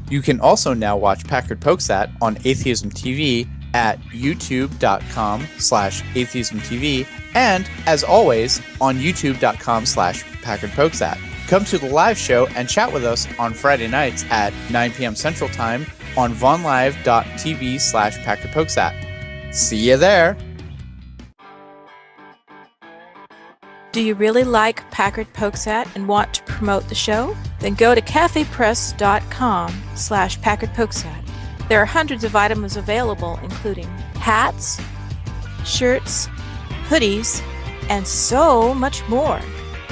You can also now watch Packard Pokes At on Atheism TV at youtube.com/atheismtv and, as always, on youtube.com/Packard Pokes At. Come to the live show and chat with us on Friday nights at 9 p.m. Central Time on vonlive.tv/Packard Pokes At. See you there! Do you really like Packard Pokes At and want to promote the show? Then go to cafepress.com/Packard Pokes At. There are hundreds of items available, including hats, shirts, hoodies, and so much more.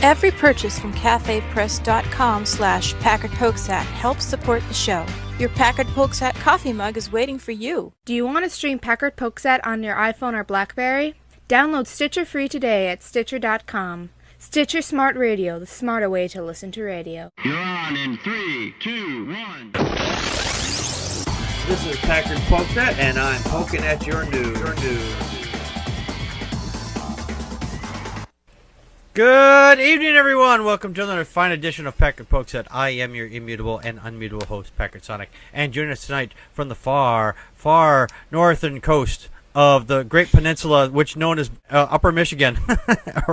Every purchase from cafepress.com/Packard Pokes At helps support the show. Your Packard Pokes At coffee mug is waiting for you. Do you want to stream Packard Pokes At on your iPhone or BlackBerry? Download Stitcher free today at Stitcher.com. Stitcher Smart Radio, the smarter way to listen to radio. You're on in 3, 2, 1. This is Packard Pokes At, and I'm poking at your news. Good evening, everyone. Welcome to another fine edition of Packard Pokes At. I am your immutable and unmutable host, Packard Sonic, and joining us tonight from the far, far northern coast of the Great Peninsula, which known as Upper Michigan,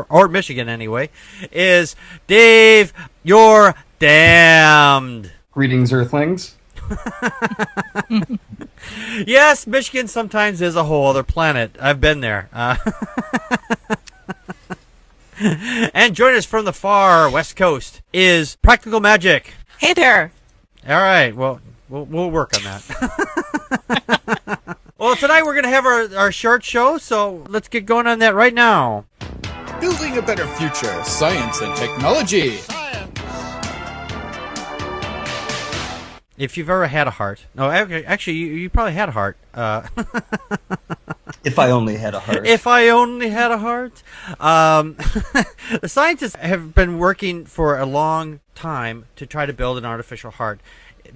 or Michigan anyway, is Dave. You're damned. Greetings, Earthlings. Yes, Michigan sometimes is a whole other planet. I've been there. And join us from the far west coast is Practical Magic. Hey there! All right, well, we'll work on that. Well, tonight we're going to have our short show, so let's get going on that right now. Building a better future, science and technology. If you've ever had a heart. No, actually, you probably had a heart. If I only had a heart. If I only had a heart. The scientists have been working for a long time to try to build an artificial heart.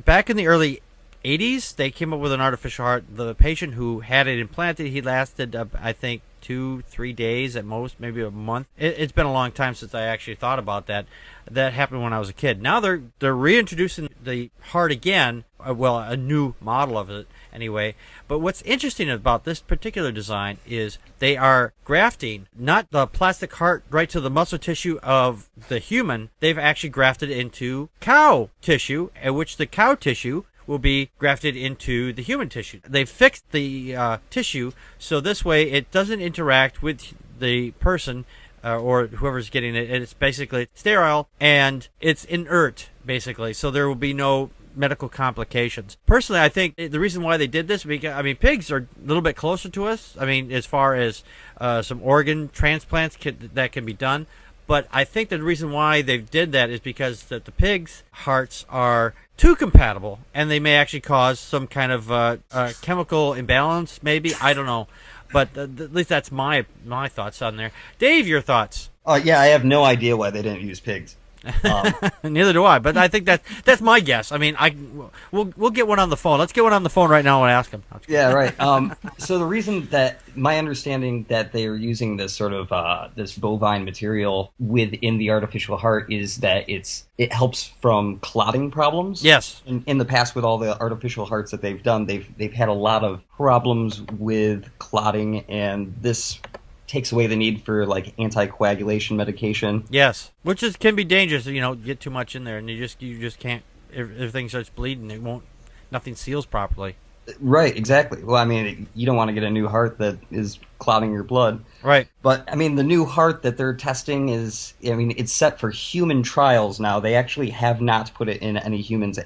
Back in the early 80s, they came up with an artificial heart. The patient who had it implanted, he lasted, I think, 2-3 days at most, maybe a month. It's been a long time since I actually thought about that. That happened when I was a kid. Now they're reintroducing the heart again, well, a new model of it anyway. But what's interesting about this particular design is they are grafting not the plastic heart right to the muscle tissue of the human. They've actually grafted into cow tissue, at which the cow tissue will be grafted into the human tissue. They've fixed the tissue so this way it doesn't interact with the person or whoever's getting it. It's basically sterile and it's inert, basically, so there will be no medical complications. Personally, I think the reason why they did this, because pigs are a little bit closer to us. As far as some organ transplants that can be done. But I think the reason why they did that is because the pigs' hearts are too compatible, and they may actually cause some kind of chemical imbalance, maybe. I don't know. But at least that's my thoughts on there. Dave, your thoughts? Yeah, I have no idea why they didn't use pigs. Neither do I, but I think that's my guess. We'll get one on the phone. Let's get one on the phone right now and ask him. Yeah, right. So the reason that my understanding that they are using this sort of this bovine material within the artificial heart is that it helps from clotting problems. Yes. In the past, with all the artificial hearts that they've done, they've had a lot of problems with clotting, and this takes away the need for anticoagulation medication. Yes, which can be dangerous. Get too much in there, and you just can't. If everything starts bleeding, nothing seals properly. Right, exactly. Well, you don't want to get a new heart that is clotting your blood. Right. But the new heart that they're testing is, it's set for human trials now. They actually have not put it in any humans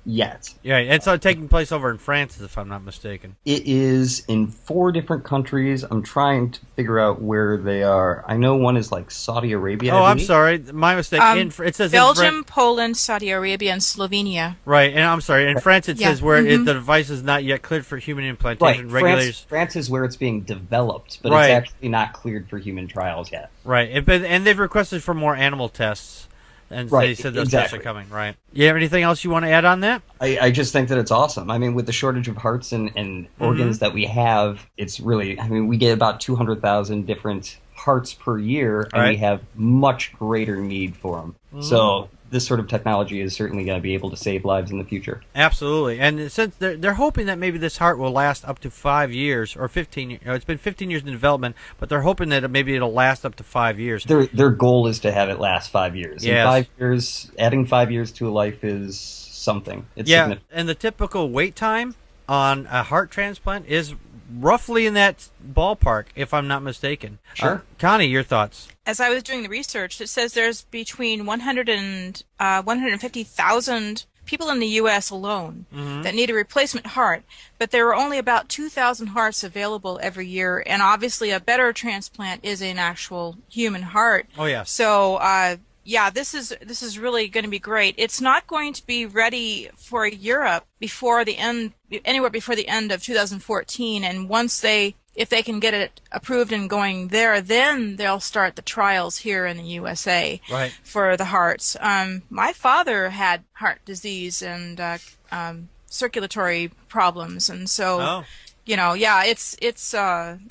yet. Yeah, it's taking place over in France, if I'm not mistaken. It is in 4 different countries. I'm trying to figure out where they are. I know one is Saudi Arabia. Oh, I'm sorry, my mistake. It says Belgium, Poland, Saudi Arabia, and Slovenia. Right, and I'm sorry. In France, it says where the device is not yet cleared for human implantation. Right, France is where it's being developed, but it's actually not cleared for human trials yet. Right, and they've requested for more animal tests. And they said those tests are coming, right? You have anything else you want to add on that? I just think that it's awesome. With the shortage of hearts and organs that we have, it's really, we get about 200,000 different hearts per year, and we have much greater need for them. So this sort of technology is certainly going to be able to save lives in the future. Absolutely. And since they're hoping that maybe this heart will last up to 5 years or 15 years. It's been 15 years in development, but they're hoping that maybe it'll last up to 5 years. Their goal is to have it last 5 years. Yes. In 5 years, adding 5 years to a life is something. It's yeah, significant. and the typical wait time on a heart transplant is roughly in that ballpark, if I'm not mistaken. Sure. Connie, your thoughts? As I was doing the research, it says there's between 100 and 150,000 people in the U.S. alone that need a replacement heart, but there are only about 2,000 hearts available every year, and obviously a better transplant is an actual human heart. Oh, yes. So, yeah, this is really going to be great. It's not going to be ready for Europe anywhere before the end of 2014, and if they can get it approved and going there, then they'll start the trials here in the USA for the hearts. My father had heart disease and circulatory problems, and so it's an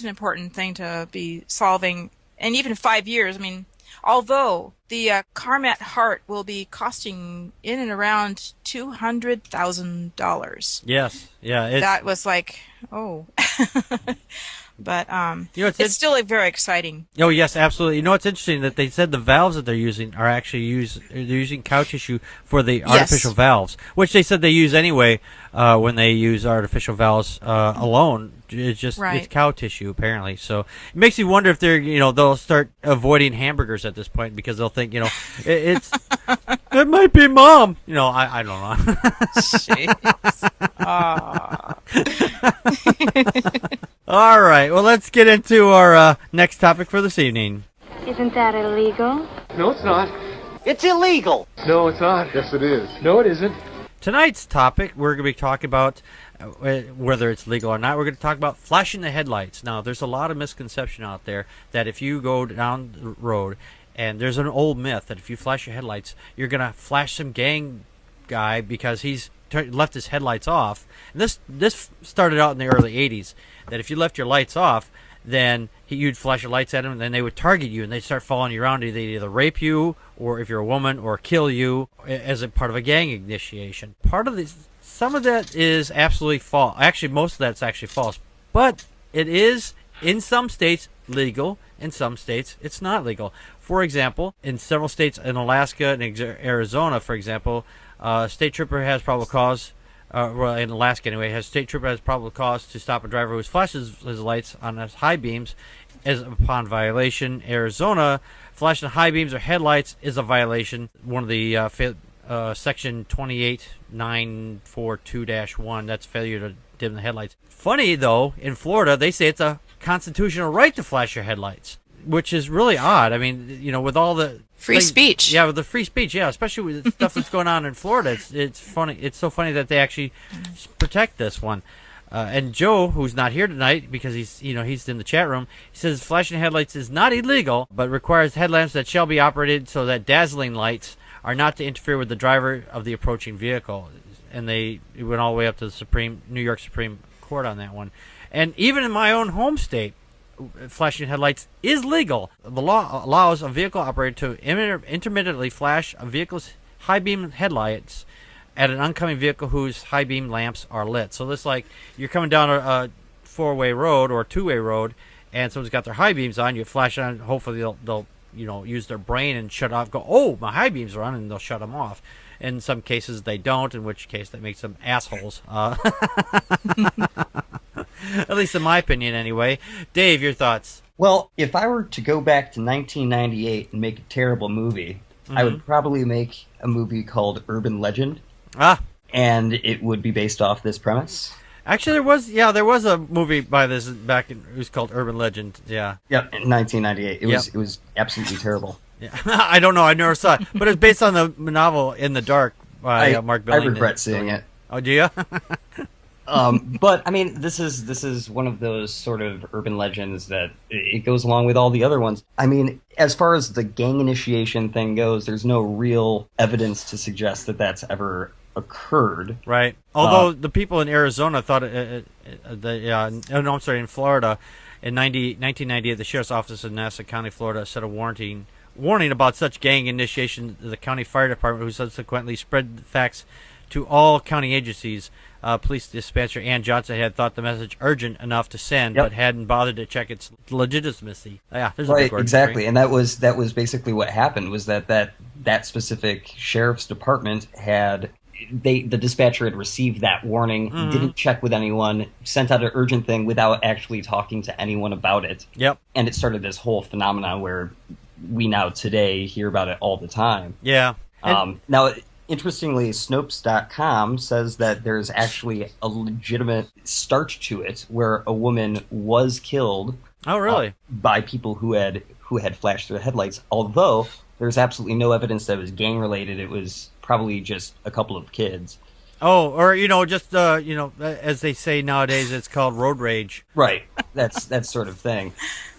important thing to be solving. And even 5 years, I mean, although the Carmat heart will be costing in and around $200,000. Yes, yeah. That was like, oh. But it's still very exciting. Oh, yes, absolutely. You know, it's interesting that they said the valves that they're using are actually they're using cow tissue for the artificial valves, which they said they use anyway when they use artificial valves alone. It's just it's cow tissue apparently. So it makes you wonder if they'll start avoiding hamburgers at this point because they'll think it might be mom. I don't know. All right. Well, let's get into our next topic for this evening. Isn't that illegal? No, it's not. It's illegal. No, it's not. Yes, it is. No, it isn't. Tonight's topic, we're going to be talking about whether it's legal or not. We're going to talk about flashing the headlights. Now, there's a lot of misconception out there that if you go down the road, and there's an old myth that if you flash your headlights, you're going to flash some gang guy because he's left his headlights off. And this started out in the early 80s, that if you left your lights off, then you'd flash your lights at them, and then they would target you, and they'd start following you around. They'd either rape you, or if you're a woman, or kill you as a part of a gang initiation. Some of that is absolutely false. Actually, most of that's actually false. But it is, in some states, legal. In some states, it's not legal. For example, in several states, in Alaska and Arizona, for example, state trooper has probable cause. In Alaska anyway, state trooper has probable cause to stop a driver who flashes his lights on his high beams as upon violation. Arizona, flashing high beams or headlights is a violation. One of the section 28942-1, that's failure to dim the headlights. Funny though, in Florida, they say it's a constitutional right to flash your headlights, which is really odd. I mean, with all the free speech. Yeah, with the free speech, yeah, especially with the stuff that's going on in Florida. It's funny. It's so funny that they actually protect this one. And Joe, who's not here tonight because he's in the chat room, he says flashing headlights is not illegal, but requires headlamps that shall be operated so that dazzling lights are not to interfere with the driver of the approaching vehicle. And it went all the way up to the New York Supreme Court on that one. And even in my own home state, flashing headlights is legal. The law allows a vehicle operator to intermittently flash a vehicle's high beam headlights at an oncoming vehicle whose high beam lamps are lit. So this, like, you're coming down a four-way road or a two-way road, and someone's got their high beams on. You flash on. Hopefully they'll use their brain and shut off. Go, oh, my high beams are on, and they'll shut them off. In some cases they don't, in which case that makes them assholes. At least in my opinion, anyway. Dave, your thoughts? Well, if I were to go back to 1998 and make a terrible movie, I would probably make a movie called Urban Legend. And it would be based off this premise. Actually, there was a movie by this it was called Urban Legend. Yeah. Yep, in 1998. It was absolutely terrible. Yeah. I don't know. I never saw it, but it's based on the novel In the Dark by Mark Billington. I regret seeing it. Oh, do you? But I mean, this is one of those sort of urban legends that it goes along with all the other ones. I mean, as far as the gang initiation thing goes, there's no real evidence to suggest that that's ever occurred. Right. Although the people in Arizona thought in Florida, in 1998, the sheriff's office in Nassau County, Florida, set a warning warning about such gang initiation, the county fire department, who subsequently spread the facts to all county agencies. Police dispatcher Ann Johnson had thought the message urgent enough to send, but hadn't bothered to check its legitimacy. Yeah, there's a big word. Exactly, and that was basically what happened. Was that specific sheriff's department had the dispatcher had received that warning, didn't check with anyone, sent out an urgent thing without actually talking to anyone about it. Yep, and it started this whole phenomenon where we now today hear about it all the time. Yeah. Now, interestingly, Snopes.com says that there's actually a legitimate start to it where a woman was killed. Oh, really? By people who had flashed their headlights, although there's absolutely no evidence that it was gang related. It was probably just a couple of kids. Oh, or just as they say nowadays, it's called road rage. Right. That's that sort of thing.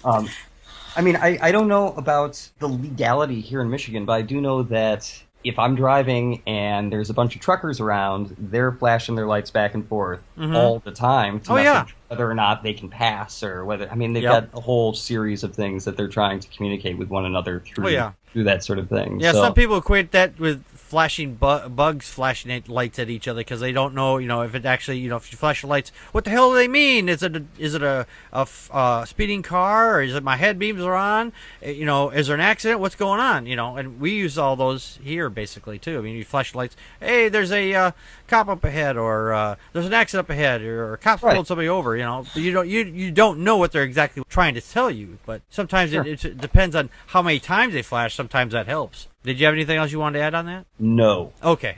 I mean, I don't know about the legality here in Michigan, but I do know that if I'm driving and there's a bunch of truckers around, they're flashing their lights back and forth all the time to message whether or not they can pass or whether. I mean, they've got a whole series of things that they're trying to communicate with one another through that sort of thing. Yeah, so, some people equate that with flashing bugs flashing lights at each other because they don't know, if it actually, if you flash the lights, what the hell do they mean? Is it a speeding car, or is it my head beams are on? Is there an accident? What's going on? And we use all those here basically too. I mean, you flash the lights. Hey, there's a cop up ahead, or there's an accident up ahead, or a cop pulled somebody over. But you don't know what they're exactly trying to tell you. But sometimes it depends on how many times they flash. Sometimes that helps. Did you have anything else you wanted to add on that? No. Okay.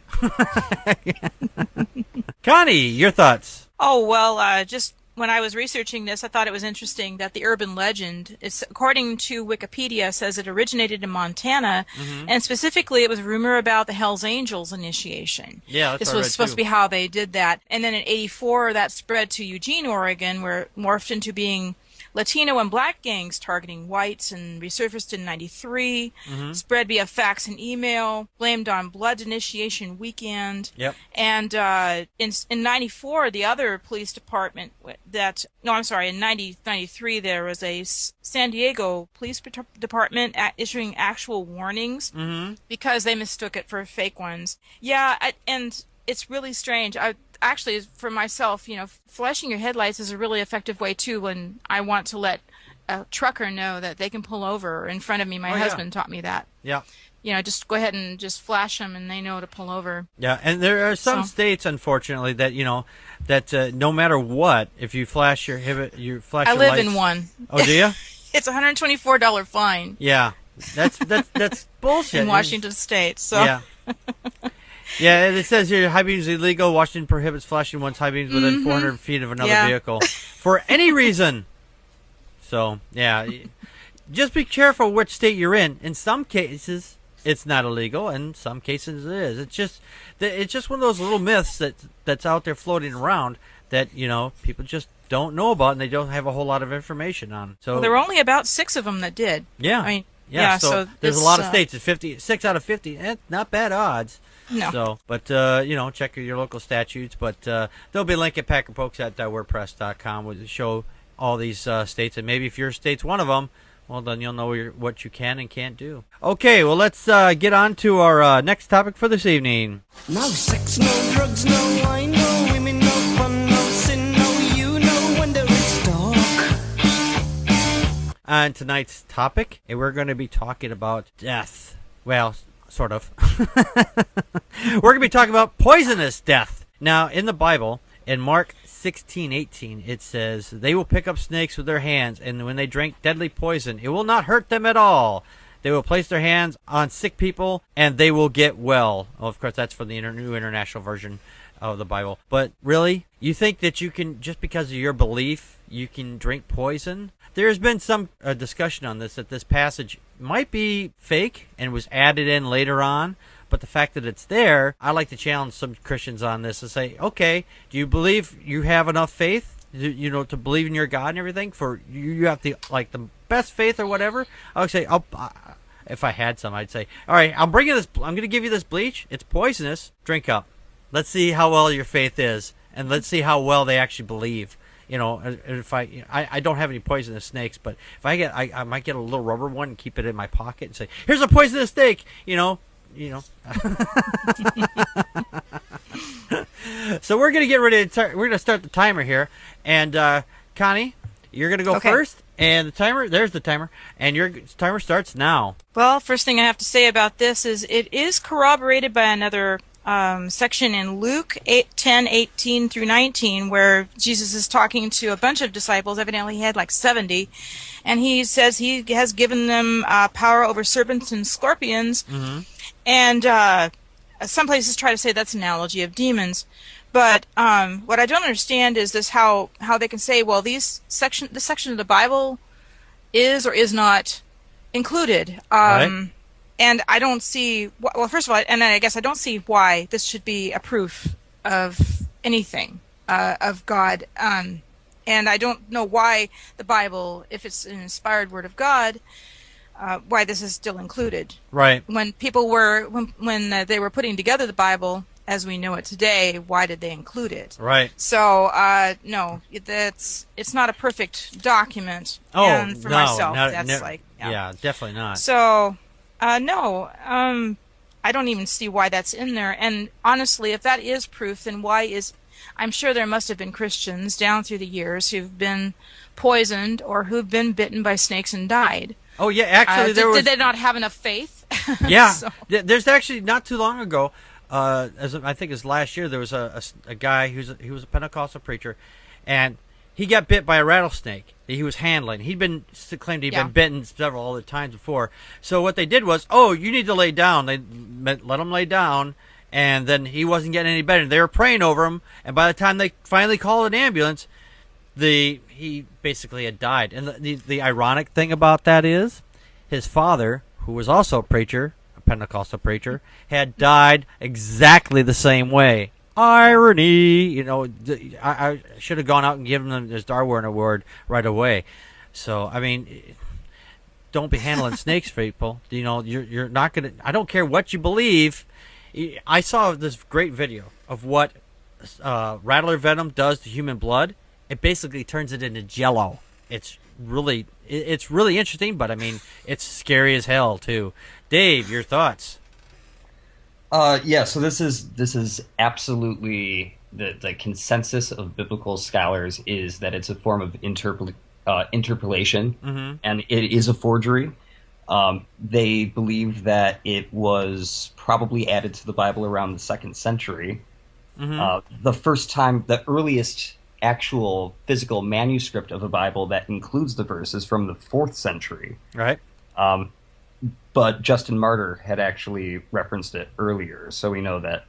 Connie, your thoughts? Oh, well, just when I was researching this, I thought it was interesting that the urban legend, according to Wikipedia, says it originated in Montana, and specifically it was a rumor about the Hells Angels initiation. Yeah, that's This was supposed to be how they did that. And then in '84, that spread to Eugene, Oregon, where it morphed into being Latino and black gangs targeting whites, and resurfaced in '93, spread via fax and email, blamed on Blood Initiation Weekend. Yep. And in '94, the other police department in '93, there was a San Diego police department issuing actual warnings because they mistook it for fake ones. Yeah, and it's really strange. Actually, for myself, flashing your headlights is a really effective way, too, when I want to let a trucker know that they can pull over in front of me. My husband taught me that. Yeah. Just go ahead and just flash them, and they know to pull over. Yeah, and there are some states, unfortunately, that, that no matter what, if you flash your lights... I live in one. Oh, do you? It's a $124 fine. Yeah, that's bullshit. In Washington State, so... Yeah. Yeah, it says here, high beams illegal. Washington prohibits flashing one's high beams within 400 feet of another vehicle for any reason. So, yeah, just be careful which state you're in. In some cases, it's not illegal. In some cases, it is. It's just one of those little myths that's out there floating around that, people just don't know about and they don't have a whole lot of information on. So there were only about 6 of them that did. Yeah. I mean, so there's a lot of states. It's 6 out of 50. Not bad odds. No. So, but, check your local statutes. But there'll be a link at packardpokes@wordpress.com where they show all these states. And maybe if your state's one of them, well, then you'll know what you can and can't do. Okay, well, let's get on to our next topic for this evening. No sex, no drugs, no wine, no women, no fun, no sin, no you, no wonder it's dark. On tonight's topic, we're going to be talking about death. Well, sort of. We're going to be talking about poisonous death. Now, in the Bible, in Mark 16:18, it says, "They will pick up snakes with their hands, and when they drink deadly poison, it will not hurt them at all. They will place their hands on sick people, and they will get well." Well, of course, that's from the New International Version of the Bible. But really, you think that you can, just because of your belief, you can drink poison? There's been some discussion on this, that this passage might be fake and was added in later on. But the fact that it's there, I like to challenge some Christians on this and say, okay, do you believe you have enough faith, to believe in your God and everything? For you have the best faith or whatever? I would say, if I had some, I'd say, all right, I'm going to give you this bleach. It's poisonous. Drink up. Let's see how well your faith is, and let's see how well they actually believe. if I don't have any poisonous snakes, but if I might get a little rubber one and keep it in my pocket and say, here's a poisonous snake, So we're going to get ready to we're going to start the timer here. And Connie, you're going to go first. And there's the timer. And your timer starts now. Well, first thing I have to say about this is it is corroborated by another section in Luke 10:18 through 19, where Jesus is talking to a bunch of disciples. Evidently he had like 70. And he says he has given them power over serpents and scorpions. Mm-hmm. And some places try to say that's an analogy of demons. But what I don't understand is this: how they can say, well, this section of the Bible is or is not included. Right. And I don't see. Well, first of all, and I guess I don't see why this should be a proof of anything of God. And I don't know why the Bible, if it's an inspired word of God, why this is still included. Right. When people were when they were putting together the Bible as we know it today, why did they include it? Right. So no, it's not a perfect document. Oh, and for no, myself, not, that's yeah, definitely not. So no, I don't even see why that's in there. And honestly, if that is proof, then why is? I'm sure there must have been Christians down through the years who've been poisoned or who've been bitten by snakes and died. Oh yeah, actually, did they not have enough faith? Yeah, So. There's actually not too long ago, as I think it's last year, there was a guy he was a Pentecostal preacher, and he got bit by a rattlesnake that he was handling. He'd been claimed he'd been bitten several other times before. So what they did was, you need to lay down. They let him lay down, and then he wasn't getting any better. They were praying over him, and by the time they finally called an ambulance, he basically had died. And the ironic thing about that is, his father, who was also a preacher, a Pentecostal preacher, had died exactly the same way. Irony, I should have gone out and given him his Darwin Award right away. So, I mean, don't be handling snakes, people. You're not gonna. I don't care what you believe. I saw this great video of what rattler venom does to human blood. It basically turns it into Jello. It's really interesting, but I mean, it's scary as hell too. Dave, your thoughts? Yeah, so this is absolutely the consensus of biblical scholars is that it's a form of interpolation, Mm-hmm. and it is a forgery. They believe that it was probably added to the Bible around the 2nd century. Mm-hmm. The earliest actual physical manuscript of a Bible that includes the verse is from the 4th century. Right. But Justin Martyr had actually referenced it earlier, so we know that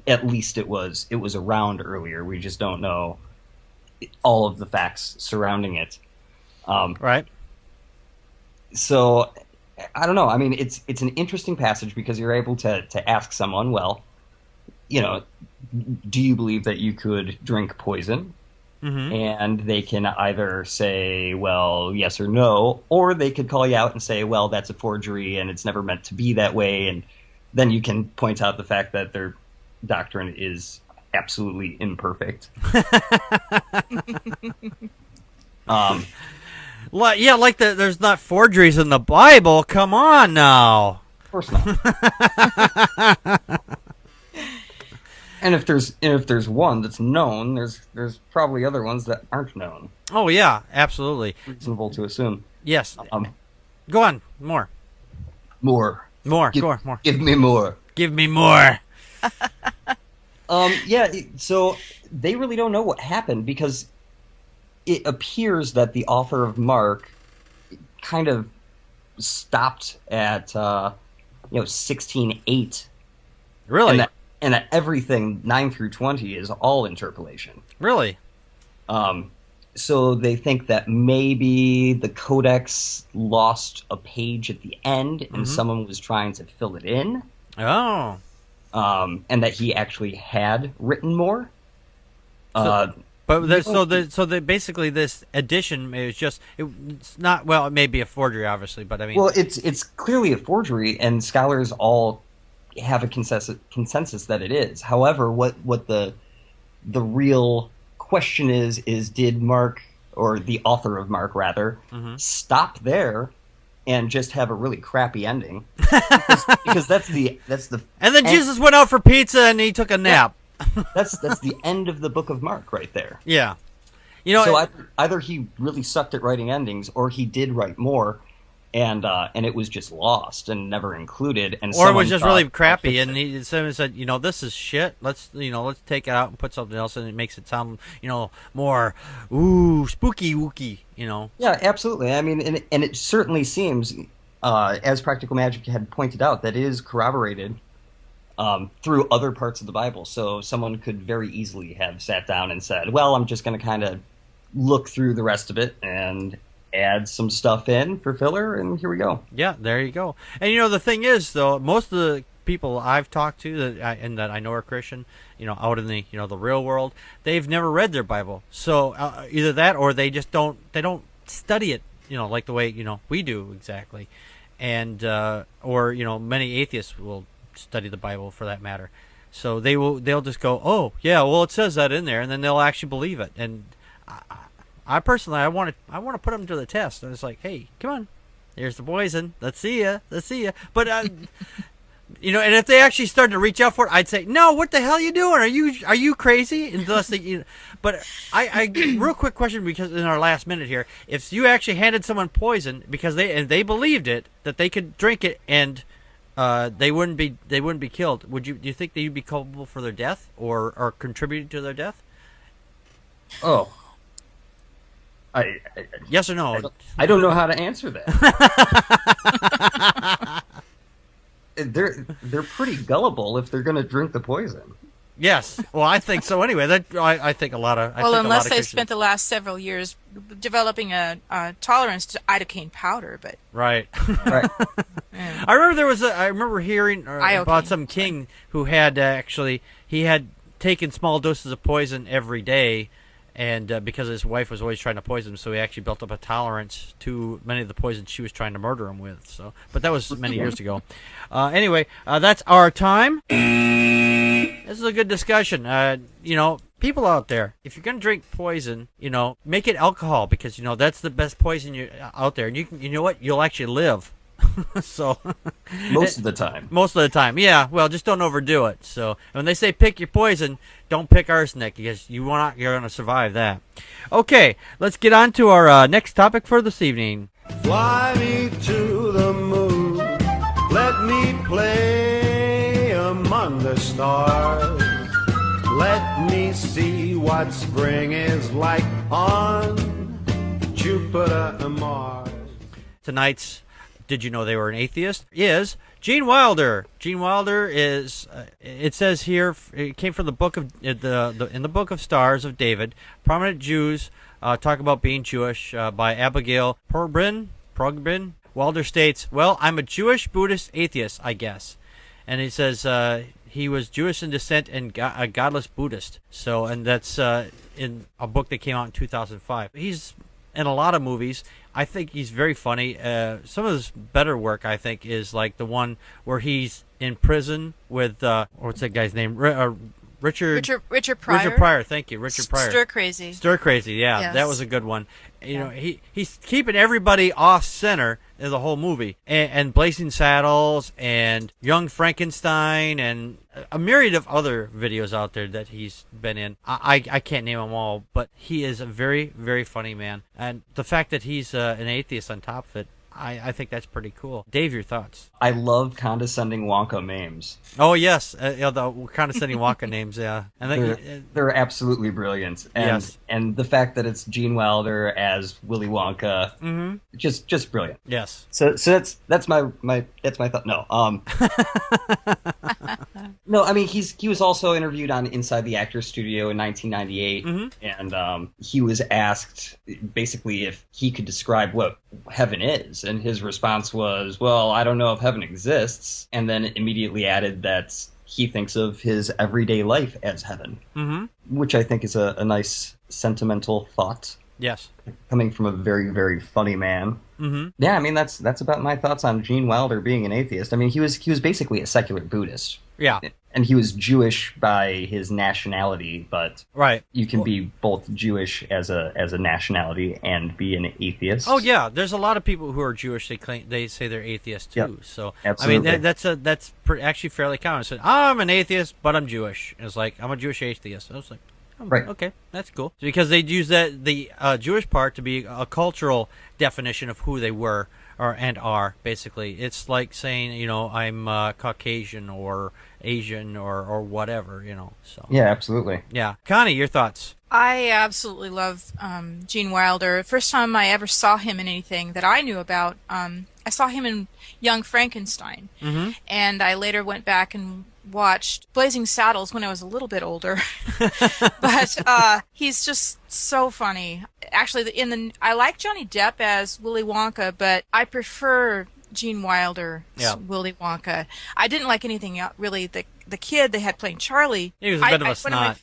at least it was around earlier. We just don't know all of the facts surrounding it. Right. So I don't know. I mean, it's an interesting passage because you're able to ask someone, well, do you believe that you could drink poison? Mm-hmm. And they can either say, well, yes or no, or they could call you out and say, well, that's a forgery and it's never meant to be that way. And then you can point out the fact that their doctrine is absolutely imperfect. There's not forgeries in the Bible. Come on now. Of course not. And if there's one that's known, there's probably other ones that aren't known. Oh yeah, absolutely. Reasonable to assume. Yes. Go on. More. More. More. Give me more. Give me more. Yeah. So they really don't know what happened because it appears that the author of Mark kind of stopped at 16:8. Really. And that everything 9 through 20 is all interpolation. Really? So they think that maybe the codex lost a page at the end and someone was trying to fill it in. Oh. And that he actually had written more. Basically this edition is just it's not it may be a forgery obviously, but I mean it's clearly a forgery and scholars all have a consensus that it is. However, what the real question is did Mark, or the author of Mark rather, stop there and just have a really crappy ending? Because that's the and then Jesus went out for pizza and he took a nap. That's the end of the book of Mark right there. Yeah. You know, so either he really sucked at writing endings, or he did write more, and it was just lost and never included, and or it was just really crappy, and someone said, this is shit. Let's take it out and put something else in. It makes it sound more spooky wooky. Yeah, absolutely. I mean, and it certainly seems, as Practical Magic had pointed out, that it is corroborated through other parts of the Bible. So someone could very easily have sat down and said, well, I'm just going to kind of look through the rest of it and add some stuff in for filler, and here we go. Yeah, there you go. And the thing is, though, most of the people I've talked to that I know are Christian, out in the the real world, they've never read their Bible. So either that, or they just don't study it, like the way we do exactly, and or many atheists will study the Bible for that matter. So they'll just go, oh yeah, well it says that in there, and then they'll actually believe it. And I personally, I want to put them to the test. And it's like, hey, come on, here's the poison. Let's see ya. But and if they actually started to reach out for it, I'd say, no, what the hell are you doing? Are you crazy? Unless they, but I real quick question, because in our last minute here, if you actually handed someone poison because they believed it, that they could drink it and they wouldn't be killed, do you think that you'd be culpable for their death or contributing to their death? Oh. Yes or no? I don't know how to answer that. They're pretty gullible if they're going to drink the poison. Yes. Well, I think so anyway. I think a lot of... unless they've spent the last several years developing a tolerance to iodine powder, but... Right. Right. Yeah. I remember hearing about some king who had he had taken small doses of poison every day, and because his wife was always trying to poison him, so he actually built up a tolerance to many of the poisons she was trying to murder him with. So, but that was many years ago. Anyway, that's our time. This is a good discussion. People out there, if you're going to drink poison, make it alcohol, because, that's the best poison out there. And you know what? You'll actually live. So most of the time, yeah. Well, just don't overdo it. So when they say pick your poison, don't pick arsenic, because you're going to survive that. Okay, let's get on to our next topic for this evening. Fly me to the moon, let me play among the stars, let me see what spring is like on Jupiter and Mars. Tonight's Did You Know They Were an Atheist? Is Gene Wilder. Gene Wilder is, it says here, it came from the book of, in the Book of Stars of David. Prominent Jews talk about being Jewish by Abigail Progbin. Wilder states, well, I'm a Jewish Buddhist atheist, I guess. And he says he was Jewish in descent and a godless Buddhist. So, and that's in a book that came out in 2005. He's in a lot of movies. I think he's very funny. Some of his better work, I think, is like the one where he's in prison with what's that guy's name? Richard Pryor. Richard Pryor, thank you, Richard Pryor. Stir Crazy. Yeah, yes. That was a good one. He's keeping everybody off center in the whole movie, and Blazing Saddles and Young Frankenstein and a myriad of other videos out there that he's been in. I can't name them all, but he is a very, very funny man, and the fact that he's an atheist on top of it, I think that's pretty cool. Dave, your thoughts? I love condescending Wonka memes. Oh, yes. The condescending Wonka names, yeah. And they're absolutely brilliant. And, yes. And the fact that it's Gene Wilder as Willy Wonka, just brilliant. Yes. So that's my thought. No. No, I mean, he was also interviewed on Inside the Actors Studio in 1998, and he was asked basically if he could describe what heaven is, and his response was, well, I don't know if heaven exists, and then immediately added that he thinks of his everyday life as heaven, which I think is a nice sentimental thought. Yes. Coming from a very, very funny man. Yeah, I mean, that's about my thoughts on Gene Wilder being an atheist. I mean, he was basically a secular Buddhist. Yeah. And he was Jewish by his nationality, but Right. you can be both Jewish as a nationality and be an atheist. Oh yeah, there's a lot of people who are Jewish. They say they're atheists too. Yep. So Absolutely. I mean that's actually fairly common. So I'm an atheist, but I'm Jewish. And it's like I'm a Jewish atheist. I was like, oh, Right. okay, that's cool. Because they use the Jewish part to be a cultural definition of who they were and are. Basically, it's like saying I'm Caucasian or Asian or whatever. So Yeah, absolutely. yeah, Connie, your thoughts? I absolutely love Gene Wilder. First time I ever saw him in anything that I knew about, I saw him in Young Frankenstein. Mm-hmm. And I later went back and watched Blazing Saddles when I was a little bit older. But he's just so funny. Actually, I like Johnny Depp as Willy Wonka, but I prefer Gene Wilder as Willy Wonka. I didn't like anything else, really. The kid they had playing Charlie. He was a bit of a snot.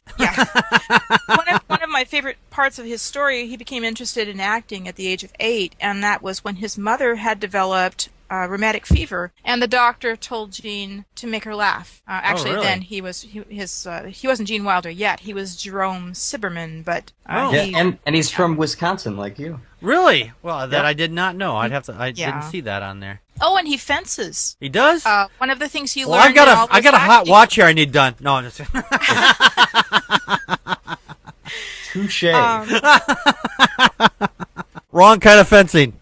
One of my favorite parts of his story, he became interested in acting at the age of 8, and that was when his mother had developed rheumatic fever, and the doctor told Gene to make her laugh. Really? Then he wasn't Gene Wilder yet. He was Jerome Siberman, but and he's from Wisconsin, like you. Really? Well, that I did not know. I didn't see that on there. Oh, and he fences. He does? One of the things he Well, learned. I got a hot watch here I need done. No, I'm just Touche. Wrong kind of fencing.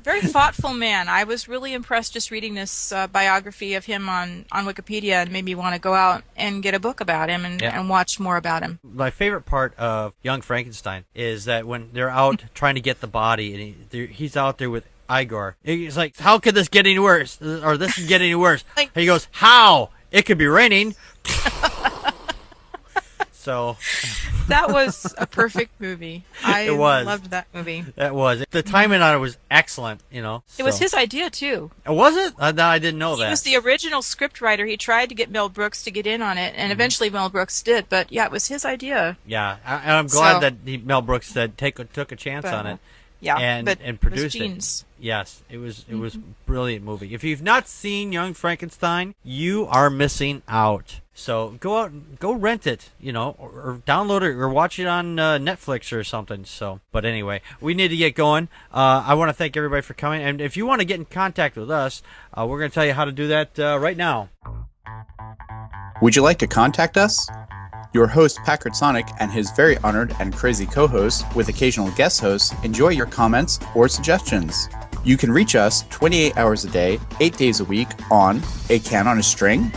Very thoughtful man. I was really impressed just reading this biography of him on Wikipedia, and made me want to go out and get a book about him and watch more about him. My favorite part of Young Frankenstein is that when they're out trying to get the body, and he's out there with Igor. He's like, how could this get any worse? Or this can get any worse? Like, he goes, how? It could be raining. So that was a perfect movie. It was. Loved that movie. That was. The timing on it was excellent, It was his idea, too. Was it? I didn't know that. He was the original script writer. He tried to get Mel Brooks to get in on it, and eventually Mel Brooks did. But, yeah, it was his idea. Yeah, I'm glad that Mel Brooks said took a chance on it. Yeah, and produced it. Yes, it was a brilliant movie. If you've not seen Young Frankenstein, you are missing out. So go out and go rent it, or download it or watch it on Netflix or something. So, but anyway, we need to get going. I want to thank everybody for coming, and if you want to get in contact with us, we're going to tell you how to do that right now. Would you like to contact us? Your host, Packard Sonic, and his very honored and crazy co-hosts, with occasional guest hosts, enjoy your comments or suggestions. You can reach us 28 hours a day, 8 days a week on A Can on a String,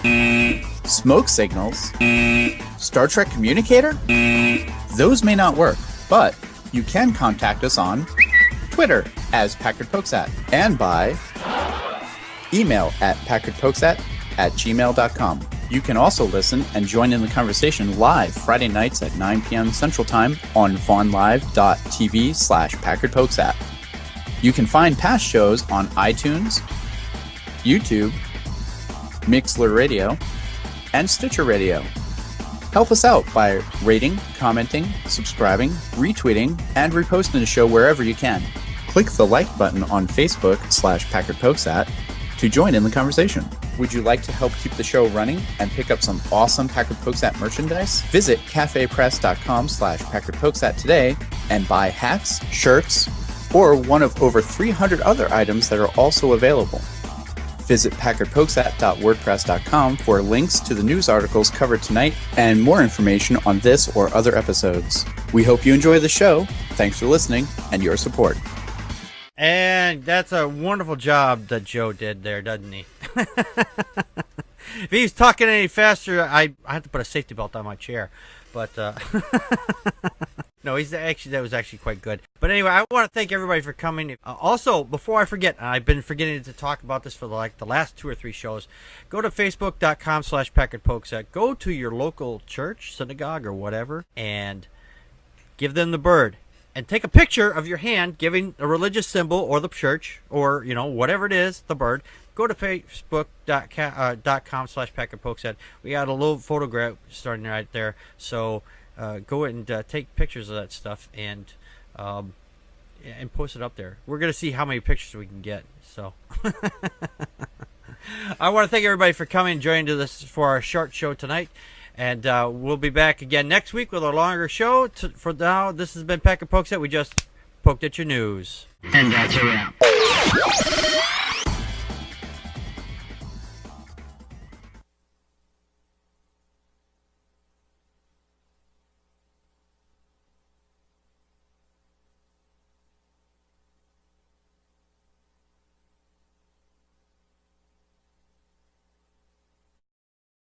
Smoke Signals, Star Trek Communicator. Those may not work, but you can contact us on Twitter as Packard Pokes At, and by email at packardpokesat@gmail.com. You can also listen and join in the conversation live Friday nights at 9 p.m. Central Time on vaughnlive.tv/PackardPokesAt. You can find past shows on iTunes, YouTube, Mixler Radio, and Stitcher Radio. Help us out by rating, commenting, subscribing, retweeting, and reposting the show wherever you can. Click the like button on Facebook/PackardPokesAt to join in the conversation. Would you like to help keep the show running and pick up some awesome Packard Pokes At merchandise? Visit cafepress.com/PackardPokesAt today and buy hats, shirts, or one of over 300 other items that are also available. Visit packardpokesat.wordpress.com for links to the news articles covered tonight and more information on this or other episodes. We hope you enjoy the show. Thanks for listening and your support. And that's a wonderful job that Joe did there, doesn't he? If he's talking any faster, I have to put a safety belt on my chair. But no, that was actually quite good. But anyway, I want to thank everybody for coming. Also, before I forget, I've been forgetting to talk about this for the last 2 or 3 shows. Go to facebook.com/PackardPokesAt. Go to your local church, synagogue, or whatever, and give them the bird. And take a picture of your hand giving a religious symbol or the church or, whatever it is, the bird. Go to facebook.com/PackardPokesAt. We got a little photograph starting right there. So go and take pictures of that stuff and post it up there. We're going to see how many pictures we can get. So I want to thank everybody for coming and joining to this for our short show tonight. And we'll be back again next week with a longer show. For now, this has been Packard Pokes At. We just poked at your news. And that's a wrap.